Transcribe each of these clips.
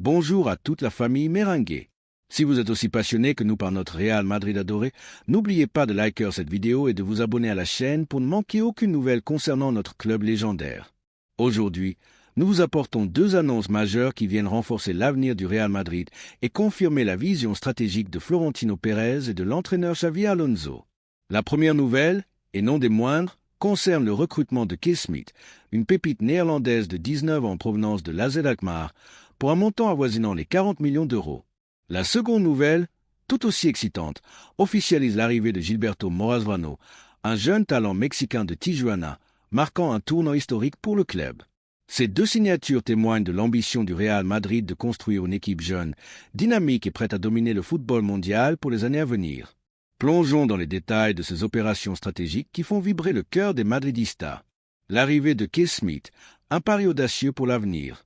Bonjour à toute la famille merengue. Si vous êtes aussi passionné que nous par notre Real Madrid adoré, n'oubliez pas de liker cette vidéo et de vous abonner à la chaîne pour ne manquer aucune nouvelle concernant notre club légendaire. Aujourd'hui, nous vous apportons deux annonces majeures qui viennent renforcer l'avenir du Real Madrid et confirmer la vision stratégique de Florentino Pérez et de l'entraîneur Xavi Alonso. La première nouvelle, et non des moindres, concerne le recrutement de Kees Smit, une pépite néerlandaise de 19 ans en provenance de l'AZ Alkmaar, pour un montant avoisinant les 40 millions d'euros. La seconde nouvelle, tout aussi excitante, officialise l'arrivée de Gilberto Morazvano, un jeune talent mexicain de Tijuana, marquant un tournant historique pour le club. Ces deux signatures témoignent de l'ambition du Real Madrid de construire une équipe jeune, dynamique et prête à dominer le football mondial pour les années à venir. Plongeons dans les détails de ces opérations stratégiques qui font vibrer le cœur des Madridistas. L'arrivée de Kees Smit, un pari audacieux pour l'avenir.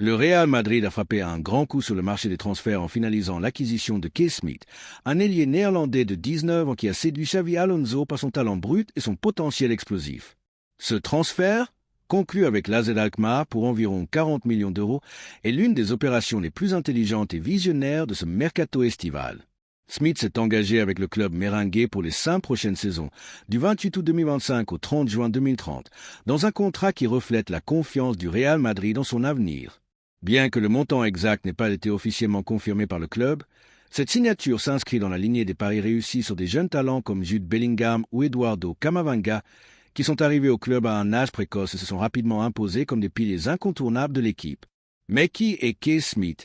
Le Real Madrid a frappé un grand coup sur le marché des transferts en finalisant l'acquisition de Kees Smit, un ailier néerlandais de 19 ans qui a séduit Xavi Alonso par son talent brut et son potentiel explosif. Ce transfert, conclu avec l'AZ Alkmaar pour environ 40 millions d'euros, est l'une des opérations les plus intelligentes et visionnaires de ce mercato estival. Smit s'est engagé avec le club merengue pour les 5 prochaines saisons, du 28 août 2025 au 30 juin 2030, dans un contrat qui reflète la confiance du Real Madrid en son avenir. Bien que le montant exact n'ait pas été officiellement confirmé par le club, cette signature s'inscrit dans la lignée des paris réussis sur des jeunes talents comme Jude Bellingham ou Eduardo Camavinga, qui sont arrivés au club à un âge précoce et se sont rapidement imposés comme des piliers incontournables de l'équipe. Mais qui est Kees Smit,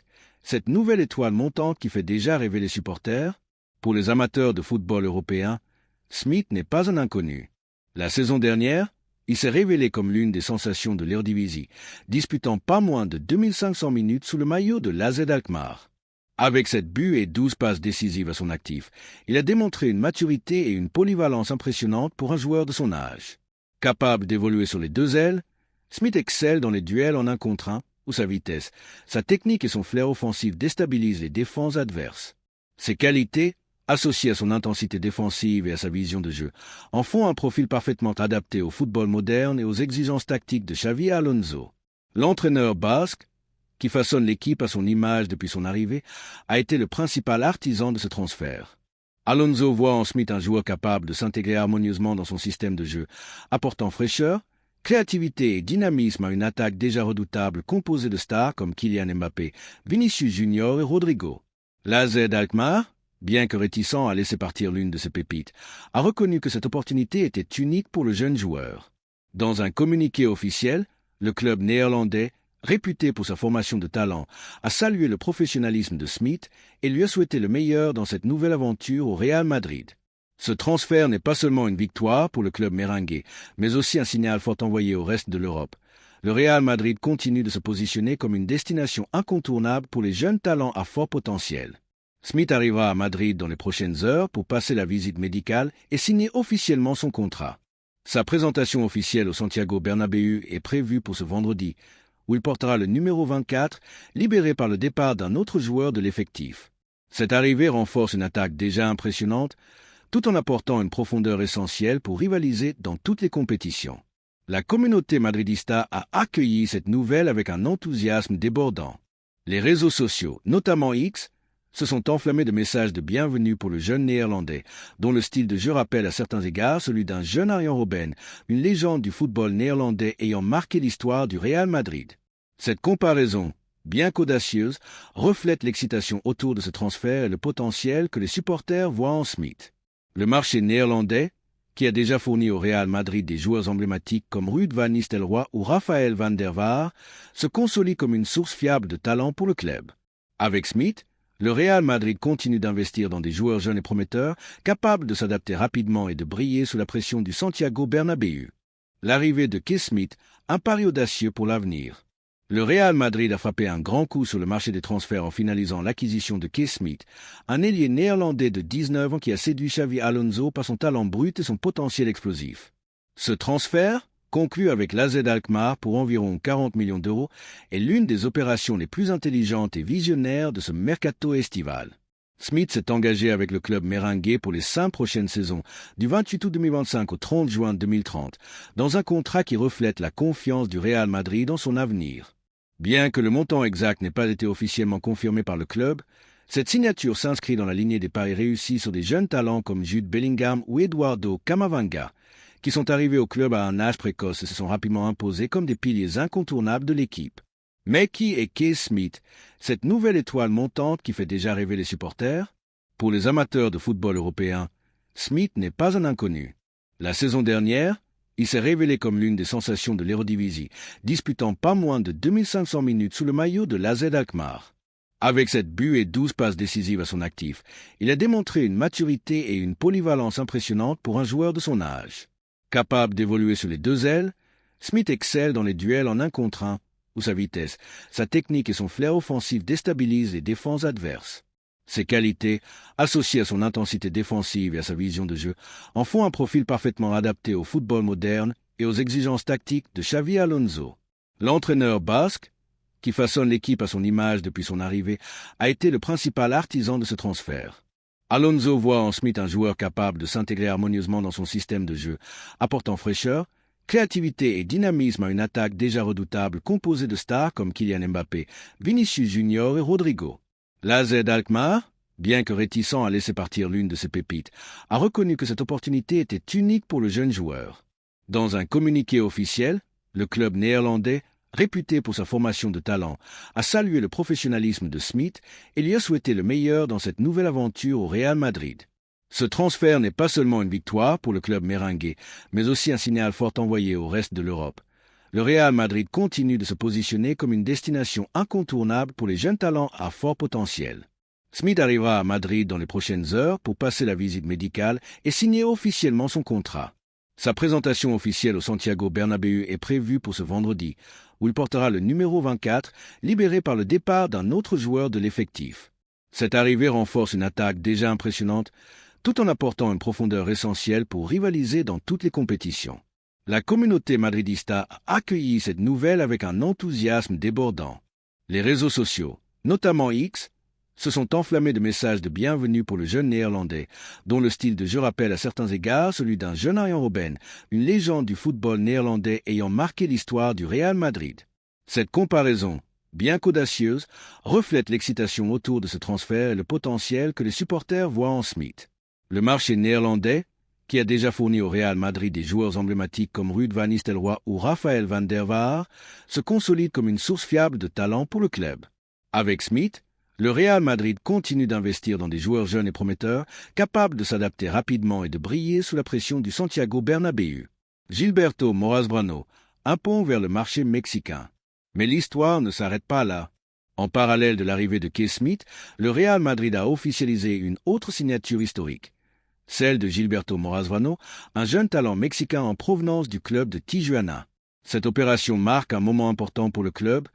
cette nouvelle étoile montante qui fait déjà rêver les supporters? Pour les amateurs de football européen, Smit n'est pas un inconnu. La saison dernière, il s'est révélé comme l'une des sensations de l'Eredivisie, disputant pas moins de 2500 minutes sous le maillot de l'AZ Alkmaar. Avec 7 buts et 12 passes décisives à son actif, il a démontré une maturité et une polyvalence impressionnantes pour un joueur de son âge. Capable d'évoluer sur les deux ailes, Smit excelle dans les duels en 1 contre 1, où sa vitesse, sa technique et son flair offensif déstabilisent les défenses adverses. Ses qualités, associé à son intensité défensive et à sa vision de jeu, en font un profil parfaitement adapté au football moderne et aux exigences tactiques de Xavi Alonso. L'entraîneur basque, qui façonne l'équipe à son image depuis son arrivée, a été le principal artisan de ce transfert. Alonso voit en Smit un joueur capable de s'intégrer harmonieusement dans son système de jeu, apportant fraîcheur, créativité et dynamisme à une attaque déjà redoutable composée de stars comme Kylian Mbappé, Vinicius Junior et Rodrigo. L'AZ Alkmaar, bien que réticent à laisser partir l'une de ses pépites, a reconnu que cette opportunité était unique pour le jeune joueur. Dans un communiqué officiel, le club néerlandais, réputé pour sa formation de talent, a salué le professionnalisme de Smit et lui a souhaité le meilleur dans cette nouvelle aventure au Real Madrid. Ce transfert n'est pas seulement une victoire pour le club merengue, mais aussi un signal fort envoyé au reste de l'Europe. Le Real Madrid continue de se positionner comme une destination incontournable pour les jeunes talents à fort potentiel. Smit arrivera à Madrid dans les prochaines heures pour passer la visite médicale et signer officiellement son contrat. Sa présentation officielle au Santiago Bernabéu est prévue pour ce vendredi, où il portera le numéro 24, libéré par le départ d'un autre joueur de l'effectif. Cette arrivée renforce une attaque déjà impressionnante, tout en apportant une profondeur essentielle pour rivaliser dans toutes les compétitions. La communauté madridista a accueilli cette nouvelle avec un enthousiasme débordant. Les réseaux sociaux, notamment X, se sont enflammés de messages de bienvenue pour le jeune néerlandais, dont le style de jeu rappelle à certains égards celui d'un jeune Arjen Robben, une légende du football néerlandais ayant marqué l'histoire du Real Madrid. Cette comparaison, bien qu'audacieuse, reflète l'excitation autour de ce transfert et le potentiel que les supporters voient en Smit. Le marché néerlandais, qui a déjà fourni au Real Madrid des joueurs emblématiques comme Ruud van Nistelrooy ou Raphaël van der Vaart, se consolide comme une source fiable de talent pour le club. Avec Smit, le Real Madrid continue d'investir dans des joueurs jeunes et prometteurs, capables de s'adapter rapidement et de briller sous la pression du Santiago Bernabéu. L'arrivée de Kees Smit, un pari audacieux pour l'avenir. Le Real Madrid a frappé un grand coup sur le marché des transferts en finalisant l'acquisition de Kees Smit, un ailier néerlandais de 19 ans qui a séduit Xavi Alonso par son talent brut et son potentiel explosif. Ce transfert, conclu avec l'AZ Alkmaar pour environ 40 millions d'euros, est l'une des opérations les plus intelligentes et visionnaires de ce mercato estival. Smit s'est engagé avec le club merengue pour les 5 prochaines saisons, du 28 août 2025 au 30 juin 2030, dans un contrat qui reflète la confiance du Real Madrid dans son avenir. Bien que le montant exact n'ait pas été officiellement confirmé par le club, cette signature s'inscrit dans la lignée des paris réussis sur des jeunes talents comme Jude Bellingham ou Eduardo Camavinga, qui sont arrivés au club à un âge précoce et se sont rapidement imposés comme des piliers incontournables de l'équipe. Mais qui est Keith Smith, cette nouvelle étoile montante qui fait déjà rêver les supporters? Pour les amateurs de football européen, Smith n'est pas un inconnu. La saison dernière, il s'est révélé comme l'une des sensations de l'Eredivisie, disputant pas moins de 2500 minutes sous le maillot de l'AZ Alkmaar. Avec 7 buts et 12 passes décisives à son actif, il a démontré une maturité et une polyvalence impressionnantes pour un joueur de son âge. Capable d'évoluer sur les deux ailes, Smith excelle dans les duels en 1 contre 1, où sa vitesse, sa technique et son flair offensif déstabilisent les défenses adverses. Ses qualités, associées à son intensité défensive et à sa vision de jeu, en font un profil parfaitement adapté au football moderne et aux exigences tactiques de Xavi Alonso. L'entraîneur basque, qui façonne l'équipe à son image depuis son arrivée, a été le principal artisan de ce transfert. Alonso voit en Smith un joueur capable de s'intégrer harmonieusement dans son système de jeu, apportant fraîcheur, créativité et dynamisme à une attaque déjà redoutable composée de stars comme Kylian Mbappé, Vinicius Junior et Rodrigo. L'AZ Alkmaar, bien que réticent à laisser partir l'une de ses pépites, a reconnu que cette opportunité était unique pour le jeune joueur. Dans un communiqué officiel, le club néerlandais, réputé pour sa formation de talent, a salué le professionnalisme de Smith et lui a souhaité le meilleur dans cette nouvelle aventure au Real Madrid. Ce transfert n'est pas seulement une victoire pour le club méringué, mais aussi un signal fort envoyé au reste de l'Europe. Le Real Madrid continue de se positionner comme une destination incontournable pour les jeunes talents à fort potentiel. Smith arrivera à Madrid dans les prochaines heures pour passer la visite médicale et signer officiellement son contrat. Sa présentation officielle au Santiago Bernabéu est prévue pour ce vendredi, où il portera le numéro 24, libéré par le départ d'un autre joueur de l'effectif. Cette arrivée renforce une attaque déjà impressionnante, tout en apportant une profondeur essentielle pour rivaliser dans toutes les compétitions. La communauté madridista a accueilli cette nouvelle avec un enthousiasme débordant. Les réseaux sociaux, notamment X, se sont enflammés de messages de bienvenue pour le jeune néerlandais, dont le style de jeu rappelle à certains égards celui d'un jeune Arjen Robben, une légende du football néerlandais ayant marqué l'histoire du Real Madrid. Cette comparaison, bien qu'audacieuse, reflète l'excitation autour de ce transfert et le potentiel que les supporters voient en Smith. Le marché néerlandais, qui a déjà fourni au Real Madrid des joueurs emblématiques comme Ruud van Nistelrooy ou Raphaël van der Vaart, se consolide comme une source fiable de talent pour le club. Avec Smith, le Real Madrid continue d'investir dans des joueurs jeunes et prometteurs, capables de s'adapter rapidement et de briller sous la pression du Santiago Bernabéu. Gilberto Moraz-Brano, un pont vers le marché mexicain. Mais l'histoire ne s'arrête pas là. En parallèle de l'arrivée de Keith Smith, le Real Madrid a officialisé une autre signature historique, celle de Gilberto Moraz-Brano, un jeune talent mexicain en provenance du club de Tijuana. Cette opération marque un moment important pour le club,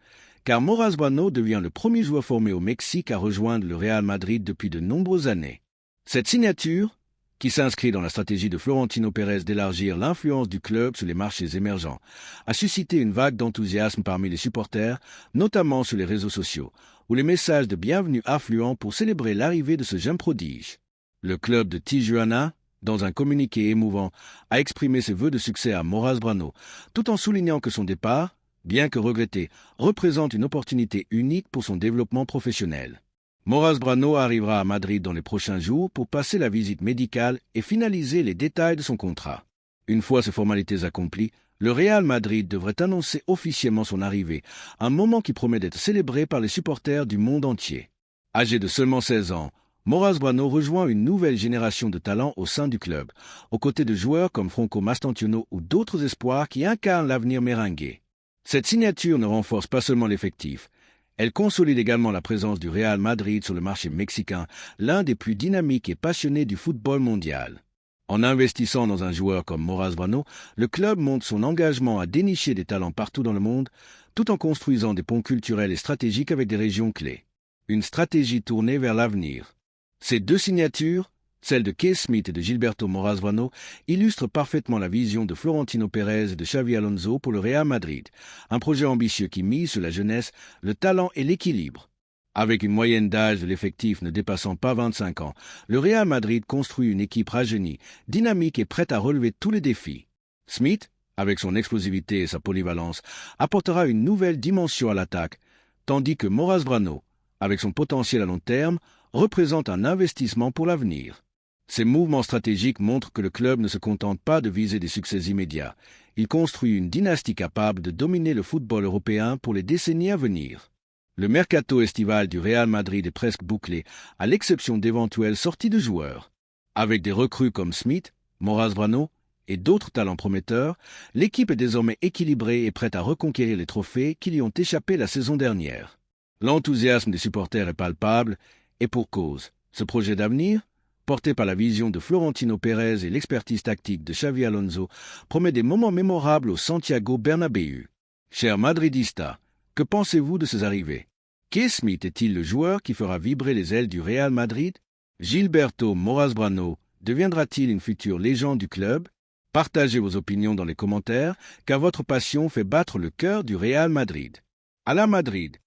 car Moraz-Brano devient le premier joueur formé au Mexique à rejoindre le Real Madrid depuis de nombreuses années. Cette signature, qui s'inscrit dans la stratégie de Florentino Pérez d'élargir l'influence du club sur les marchés émergents, a suscité une vague d'enthousiasme parmi les supporters, notamment sur les réseaux sociaux, où les messages de bienvenue affluent pour célébrer l'arrivée de ce jeune prodige. Le club de Tijuana, dans un communiqué émouvant, a exprimé ses vœux de succès à Moraz-Brano, tout en soulignant que son départ, bien que regretté, représente une opportunité unique pour son développement professionnel. Moraz-Brano arrivera à Madrid dans les prochains jours pour passer la visite médicale et finaliser les détails de son contrat. Une fois ces formalités accomplies, le Real Madrid devrait annoncer officiellement son arrivée, un moment qui promet d'être célébré par les supporters du monde entier. Âgé de seulement 16 ans, Moraz-Brano rejoint une nouvelle génération de talents au sein du club, aux côtés de joueurs comme Franco Mastantuono ou d'autres espoirs qui incarnent l'avenir méringué. Cette signature ne renforce pas seulement l'effectif, elle consolide également la présence du Real Madrid sur le marché mexicain, l'un des plus dynamiques et passionnés du football mondial. En investissant dans un joueur comme Moraz-Brano, le club montre son engagement à dénicher des talents partout dans le monde, tout en construisant des ponts culturels et stratégiques avec des régions clés. Une stratégie tournée vers l'avenir. Ces deux signatures, celle de Keith Smith et de Gilberto Moraz-Brano, illustre parfaitement la vision de Florentino Pérez et de Xavi Alonso pour le Real Madrid, un projet ambitieux qui mise sur la jeunesse, le talent et l'équilibre. Avec une moyenne d'âge de l'effectif ne dépassant pas 25 ans, le Real Madrid construit une équipe rajeunie, dynamique et prête à relever tous les défis. Smith, avec son explosivité et sa polyvalence, apportera une nouvelle dimension à l'attaque, tandis que Moraz Brano, avec son potentiel à long terme, représente un investissement pour l'avenir. Ces mouvements stratégiques montrent que le club ne se contente pas de viser des succès immédiats. Il construit une dynastie capable de dominer le football européen pour les décennies à venir. Le mercato estival du Real Madrid est presque bouclé, à l'exception d'éventuelles sorties de joueurs. Avec des recrues comme Smith, Moraz Brano et d'autres talents prometteurs, l'équipe est désormais équilibrée et prête à reconquérir les trophées qui lui ont échappé la saison dernière. L'enthousiasme des supporters est palpable, et pour cause. Ce projet d'avenir, porté par la vision de Florentino Pérez et l'expertise tactique de Xavi Alonso, promet des moments mémorables au Santiago Bernabéu. Cher Madridista, que pensez-vous de ces arrivées? Kay Smith est-il le joueur qui fera vibrer les ailes du Real Madrid? Gilberto Moraz Brano deviendra-t-il une future légende du club? Partagez vos opinions dans les commentaires, car votre passion fait battre le cœur du Real Madrid. À la Madrid,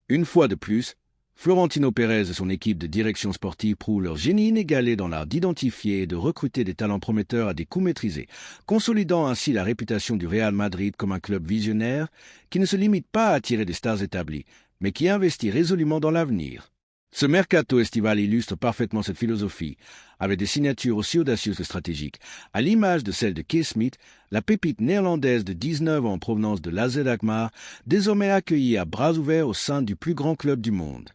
une fois de plus, Florentino Pérez et son équipe de direction sportive prouvent leur génie inégalé dans l'art d'identifier et de recruter des talents prometteurs à des coûts maîtrisés, consolidant ainsi la réputation du Real Madrid comme un club visionnaire qui ne se limite pas à attirer des stars établies, mais qui investit résolument dans l'avenir. Ce mercato estival illustre parfaitement cette philosophie, avec des signatures aussi audacieuses que stratégiques. À l'image de celle de Kay Smith, la pépite néerlandaise de 19 ans en provenance de l'AZ Alkmaar, désormais accueillie à bras ouverts au sein du plus grand club du monde.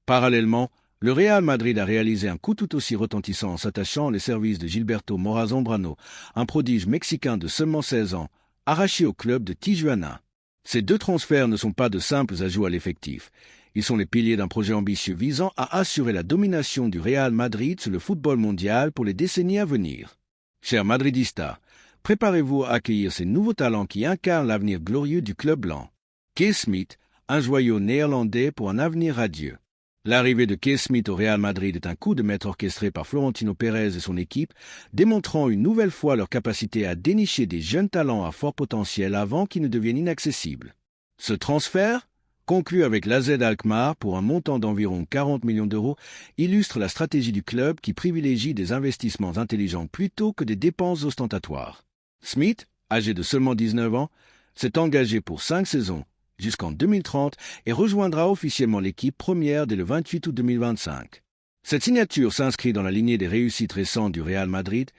Parallèlement, le Real Madrid a réalisé un coup tout aussi retentissant en s'attachant les services de Gilberto Moraz Brano, un prodige mexicain de seulement 16 ans, arraché au club de Tijuana. Ces deux transferts ne sont pas de simples ajouts à l'effectif. Ils sont les piliers d'un projet ambitieux visant à assurer la domination du Real Madrid sur le football mondial pour les décennies à venir. Chers Madridistas, préparez-vous à accueillir ces nouveaux talents qui incarnent l'avenir glorieux du club blanc. Kay Smith, un joyau néerlandais pour un avenir radieux. L'arrivée de Kay Smith au Real Madrid est un coup de maître orchestré par Florentino Pérez et son équipe, démontrant une nouvelle fois leur capacité à dénicher des jeunes talents à fort potentiel avant qu'ils ne deviennent inaccessibles. Ce transfert, conclu avec l'AZ Alkmaar pour un montant d'environ 40 millions d'euros, illustre la stratégie du club qui privilégie des investissements intelligents plutôt que des dépenses ostentatoires. Smith, âgé de seulement 19 ans, s'est engagé pour 5 saisons, jusqu'en 2030, et rejoindra officiellement l'équipe première dès le 28 août 2025. Cette signature s'inscrit dans la lignée des réussites récentes du Real Madrid,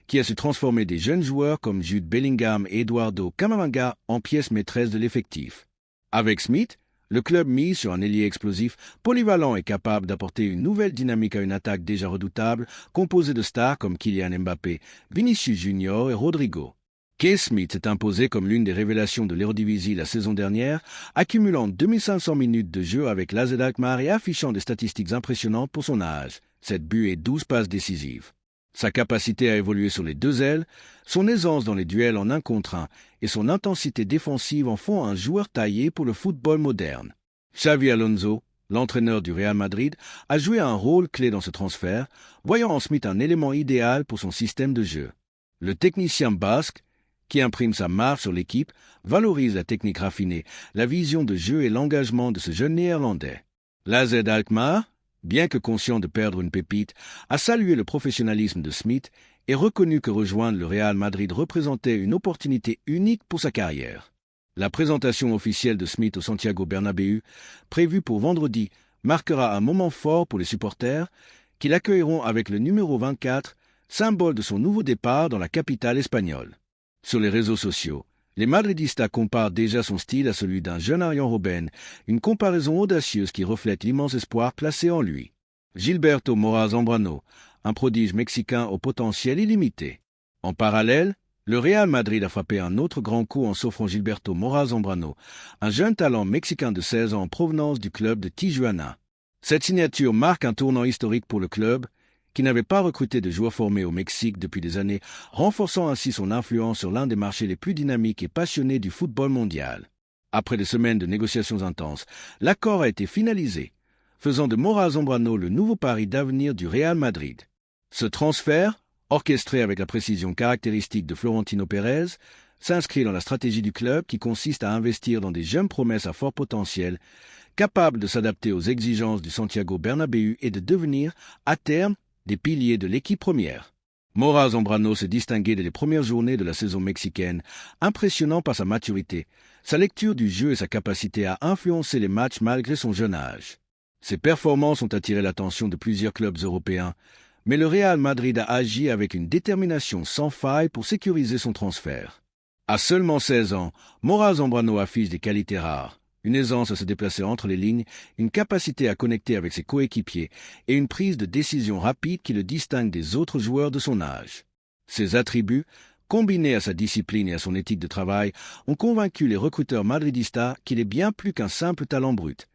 qui a su transformer des jeunes joueurs comme Jude Bellingham et Eduardo Camavinga en pièces maîtresses de l'effectif. Avec Smith, le club mise sur un ailier explosif, polyvalent et capable d'apporter une nouvelle dynamique à une attaque déjà redoutable, composée de stars comme Kylian Mbappé, Vinicius Junior et Rodrigo. Kay Smith s'est imposé comme l'une des révélations de l'Eredivisie la saison dernière, accumulant 2500 minutes de jeu avec l'AZ Alkmaar et affichant des statistiques impressionnantes pour son âge, 7 buts et 12 passes décisives. Sa capacité à évoluer sur les deux ailes, son aisance dans les duels en 1 contre 1 et son intensité défensive en font un joueur taillé pour le football moderne. Xavi Alonso, l'entraîneur du Real Madrid, a joué un rôle clé dans ce transfert, voyant en Smith un élément idéal pour son système de jeu. Le technicien basque, qui imprime sa marque sur l'équipe, valorise la technique raffinée, la vision de jeu et l'engagement de ce jeune néerlandais. L'AZ Alkmaar, bien que conscient de perdre une pépite, a salué le professionnalisme de Smith et reconnu que rejoindre le Real Madrid représentait une opportunité unique pour sa carrière. La présentation officielle de Smith au Santiago Bernabéu, prévue pour vendredi, marquera un moment fort pour les supporters, qui l'accueilleront avec le numéro 24, symbole de son nouveau départ dans la capitale espagnole. Sur les réseaux sociaux, les Madridistas comparent déjà son style à celui d'un jeune Arjen Robben, une comparaison audacieuse qui reflète l'immense espoir placé en lui. Gilberto Moraz Brano, un prodige mexicain au potentiel illimité. En parallèle, le Real Madrid a frappé un autre grand coup en s'offrant Gilberto Moraz Brano, un jeune talent mexicain de 16 ans en provenance du club de Tijuana. Cette signature marque un tournant historique pour le club, qui n'avait pas recruté de joueurs formés au Mexique depuis des années, renforçant ainsi son influence sur l'un des marchés les plus dynamiques et passionnés du football mondial. Après des semaines de négociations intenses, l'accord a été finalisé, faisant de Moraz Brano le nouveau pari d'avenir du Real Madrid. Ce transfert, orchestré avec la précision caractéristique de Florentino Pérez, s'inscrit dans la stratégie du club qui consiste à investir dans des jeunes promesses à fort potentiel, capables de s'adapter aux exigences du Santiago Bernabéu et de devenir, à terme, des piliers de l'équipe première. Mora Zambrano s'est distingué dès les premières journées de la saison mexicaine, impressionnant par sa maturité, sa lecture du jeu et sa capacité à influencer les matchs malgré son jeune âge. Ses performances ont attiré l'attention de plusieurs clubs européens, mais le Real Madrid a agi avec une détermination sans faille pour sécuriser son transfert. À seulement 16 ans, Mora Zambrano affiche des qualités rares, une aisance à se déplacer entre les lignes, une capacité à connecter avec ses coéquipiers et une prise de décision rapide qui le distingue des autres joueurs de son âge. Ces attributs, combinés à sa discipline et à son éthique de travail, ont convaincu les recruteurs madridistas qu'il est bien plus qu'un simple talent brut.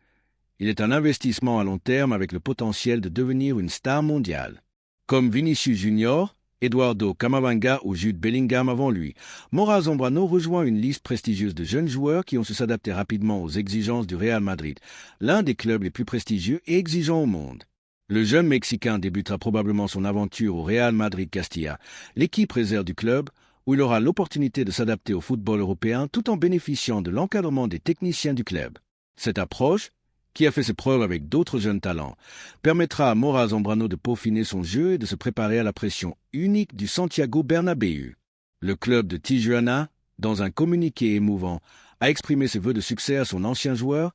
Il est un investissement à long terme avec le potentiel de devenir une star mondiale. Comme Vinicius Junior, Eduardo Camavinga ou Jude Bellingham avant lui, Mora Zambrano rejoint une liste prestigieuse de jeunes joueurs qui ont su s'adapter rapidement aux exigences du Real Madrid, l'un des clubs les plus prestigieux et exigeants au monde. Le jeune Mexicain débutera probablement son aventure au Real Madrid Castilla, l'équipe réserve du club, où il aura l'opportunité de s'adapter au football européen tout en bénéficiant de l'encadrement des techniciens du club. Cette approche, qui a fait ses preuves avec d'autres jeunes talents, permettra à Mora Zambrano de peaufiner son jeu et de se préparer à la pression unique du Santiago Bernabéu. Le club de Tijuana, dans un communiqué émouvant, a exprimé ses vœux de succès à son ancien joueur,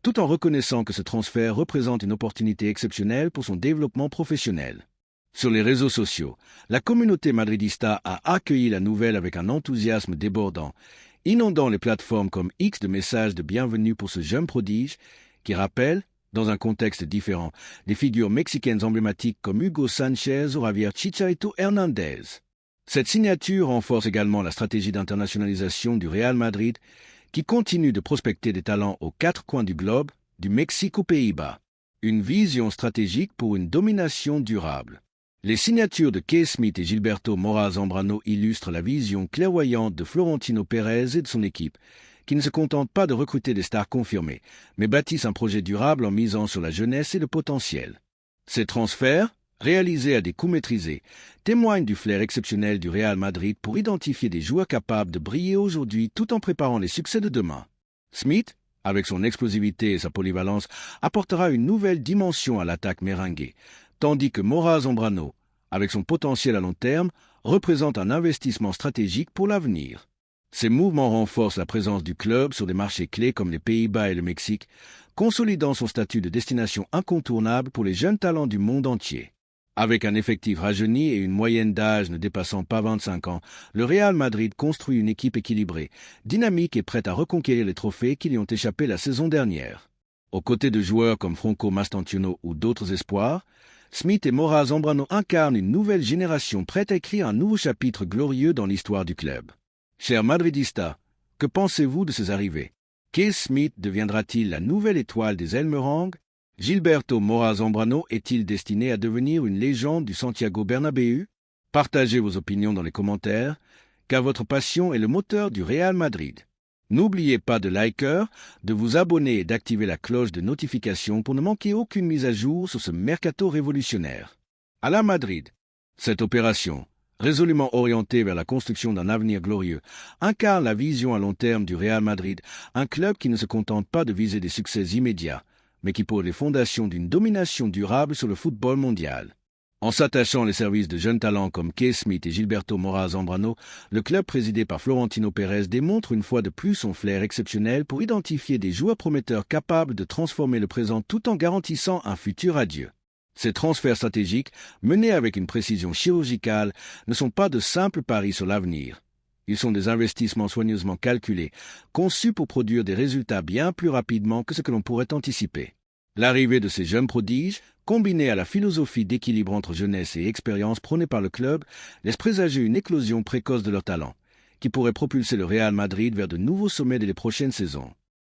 tout en reconnaissant que ce transfert représente une opportunité exceptionnelle pour son développement professionnel. Sur les réseaux sociaux, la communauté madridista a accueilli la nouvelle avec un enthousiasme débordant, inondant les plateformes comme X de messages de bienvenue pour ce jeune prodige, qui rappelle, dans un contexte différent, des figures mexicaines emblématiques comme Hugo Sanchez ou Javier Chicharito Hernández. Cette signature renforce également la stratégie d'internationalisation du Real Madrid, qui continue de prospecter des talents aux quatre coins du globe, du Mexique aux Pays-Bas. Une vision stratégique pour une domination durable. Les signatures de Keith Smith et Gilberto Mora Zambrano illustrent la vision clairvoyante de Florentino Pérez et de son équipe, qui ne se contentent pas de recruter des stars confirmées, mais bâtissent un projet durable en misant sur la jeunesse et le potentiel. Ces transferts, réalisés à des coûts maîtrisés, témoignent du flair exceptionnel du Real Madrid pour identifier des joueurs capables de briller aujourd'hui tout en préparant les succès de demain. Smith, avec son explosivité et sa polyvalence, apportera une nouvelle dimension à l'attaque merengue, tandis que Mora Zambrano, avec son potentiel à long terme, représente un investissement stratégique pour l'avenir. Ces mouvements renforcent la présence du club sur des marchés clés comme les Pays-Bas et le Mexique, consolidant son statut de destination incontournable pour les jeunes talents du monde entier. Avec un effectif rajeuni et une moyenne d'âge ne dépassant pas 25 ans, le Real Madrid construit une équipe équilibrée, dynamique et prête à reconquérir les trophées qui lui ont échappé la saison dernière. Aux côtés de joueurs comme Franco Mastantuono ou d'autres espoirs, Smith et Mora Zambrano incarnent une nouvelle génération prête à écrire un nouveau chapitre glorieux dans l'histoire du club. Chers madridistas, que pensez-vous de ces arrivées? Keith Smith deviendra-t-il la nouvelle étoile des Elmerangs? Gilberto Mora Zambrano est-il destiné à devenir une légende du Santiago Bernabéu? Partagez vos opinions dans les commentaires, car votre passion est le moteur du Real Madrid. N'oubliez pas de liker, de vous abonner et d'activer la cloche de notification pour ne manquer aucune mise à jour sur ce mercato révolutionnaire. À la Madrid, cette opération, résolument orientée vers la construction d'un avenir glorieux, incarne la vision à long terme du Real Madrid, un club qui ne se contente pas de viser des succès immédiats, mais qui pose les fondations d'une domination durable sur le football mondial. En s'attachant les services de jeunes talents comme Keith Smith et Gilberto Mora Zambrano, le club présidé par Florentino Pérez démontre une fois de plus son flair exceptionnel pour identifier des joueurs prometteurs capables de transformer le présent tout en garantissant un futur radieux. Ces transferts stratégiques, menés avec une précision chirurgicale, ne sont pas de simples paris sur l'avenir. Ils sont des investissements soigneusement calculés, conçus pour produire des résultats bien plus rapidement que ce que l'on pourrait anticiper. L'arrivée de ces jeunes prodiges, combinée à la philosophie d'équilibre entre jeunesse et expérience prônée par le club, laisse présager une éclosion précoce de leur talent, qui pourrait propulser le Real Madrid vers de nouveaux sommets dès les prochaines saisons.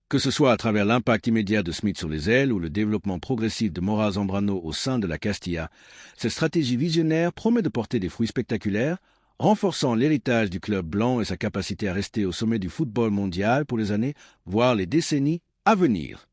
Que ce soit à travers l'impact immédiat de Smith sur les ailes ou le développement progressif de Mora Zambrano au sein de la Castilla, cette stratégie visionnaire promet de porter des fruits spectaculaires, renforçant l'héritage du club blanc et sa capacité à rester au sommet du football mondial pour les années, voire les décennies à venir.